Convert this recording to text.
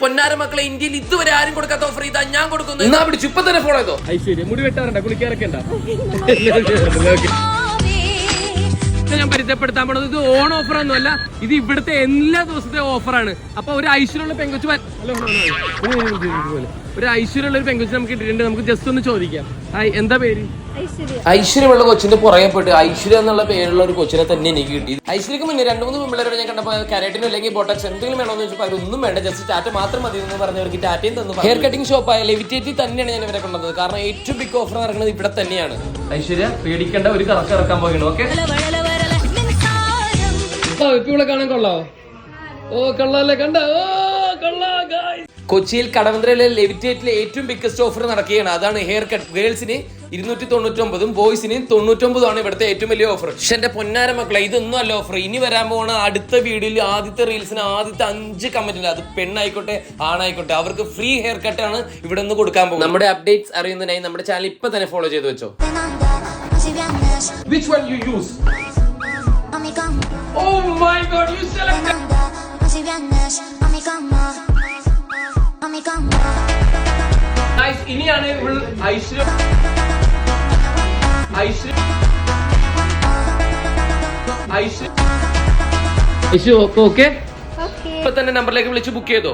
പൊന്നാര മക്കളെ, ഇന്ത്യയിൽ ഇതുവരെ ആരും കൊടുക്കാത്ത ഓഫർ ഇതാ ഞാൻ കൊടുക്കുന്നു. എന്നാ പിടിച്ചു ഇപ്പൊ തന്നെ ഫോളോ ചെയ്തോ. ഐശ്വര്യ മുടി വെട്ടാറുണ്ടോ, കുളിക്കാറൊക്കെ ഉണ്ടോ? ഞാൻ പരിചയപ്പെടുത്താൻ പോണത് ഇത് ഓൺ ഓഫർ ഒന്നുമല്ല, ഇത് ഇവിടുത്തെ എല്ലാ ദിവസത്തെ ഓഫറാണ്. അപ്പൊ ഒരു ഐശ്വര്യമുള്ള പെങ്കൊച്ച് ഒരു ഐശ്വര്യമുള്ള ഒരു പെങ്കൊച്ച് നമുക്ക് ഇട്ടിട്ടുണ്ട്. നമുക്ക് ജസ്റ്റ് ഒന്ന് ചോദിക്കാം. ഹായ്, എന്താ പേര്? ഐശ്വര്യമുള്ള കൊച്ചിന്റെ പുറകെ പോയിട്ട് ഐശ്വര്യ എന്നുള്ള പേരുള്ള ഒരു കൊച്ചിനെ തന്നെ എനിക്ക് കിട്ടി. ഐശ്വര്യക്ക് മുന്നേ 2-3 പെൺപിള്ളേരെ ഞാൻ കണ്ടപ്പോൾ കരാറ്റിനോ അല്ലെങ്കിൽ ബോട്ടക്സ് എന്തെങ്കിലും വേണമെന്ന് ചോദിച്ചപ്പോൾ അവരൊന്നും വേണ്ട, ജസ്റ്റ് ടാറ്റ മാത്രം മതി എന്ന് പറഞ്ഞവർക്ക് ടാറ്റയും തന്നു. ഹെയർ കട്ടിംഗ് ഷോപ്പായ ലെവിറ്റേറ്റിൽ തന്നെയാണ് ഞാൻ ഇവരെ കൊണ്ടുവന്നത്. കാരണം ഏറ്റവും ബിഗ് ഓഫർ നടക്കുന്നത് ഇവിടെ തന്നെയാണ്. ഐശ്വര്യ പേടിക്കേണ്ട, ഒരു കറക്കം ഇറക്കാൻ പോകണം. ഓക്കെ, ഇവിടെ കാണാൻ കൊള്ളാവോ? ഓ കൊള്ളാല്ലേ, കണ്ട? ഓ കൊള്ളാ. കൊച്ചിയിൽ കടവന്ത്രയിലെ ലെവിറ്റേറ്റിലെ ഏറ്റവും ബിഗ്ഗസ്റ്റ് ഓഫർ നടക്കുകയാണ്. അതാണ് ഹെയർ കട്ട്. ഗേൾസിന് 299, ബോയ്സിന് 99 ആണ് ഇവിടുത്തെ ഏറ്റവും വലിയ ഓഫർ. പക്ഷെ എന്റെ പൊന്നാര മക്കളെ, ഇതൊന്നും അല്ല ഓഫർ. ഇനി വരാൻ പോകുന്ന അടുത്ത വീഡിയോയിൽ ആദ്യത്തെ റീൽസിന് ആദ്യത്തെ 5 കമന്റിൽ, അത് പെണ്ണായിക്കോട്ടെ ആണായിക്കോട്ടെ, അവർക്ക് ഫ്രീ ഹെയർ കട്ടാണ് ഇവിടെ നിന്ന് കൊടുക്കാൻ പോകുന്നത്. നമ്മുടെ അപ്ഡേറ്റ്സ് അറിയുന്നതിനായി നമ്മുടെ ചാനൽ ഇപ്പൊ തന്നെ ഫോളോ ചെയ്ത് വെച്ചോ. Which one you use? Oh my God, you selected. Guys, ഇനിയാണ് ഐശ്വര്യ ഓക്കെ. ഇപ്പൊ തന്നെ നമ്പറിലേക്ക് വിളിച്ച് ബുക്ക് ചെയ്തോ.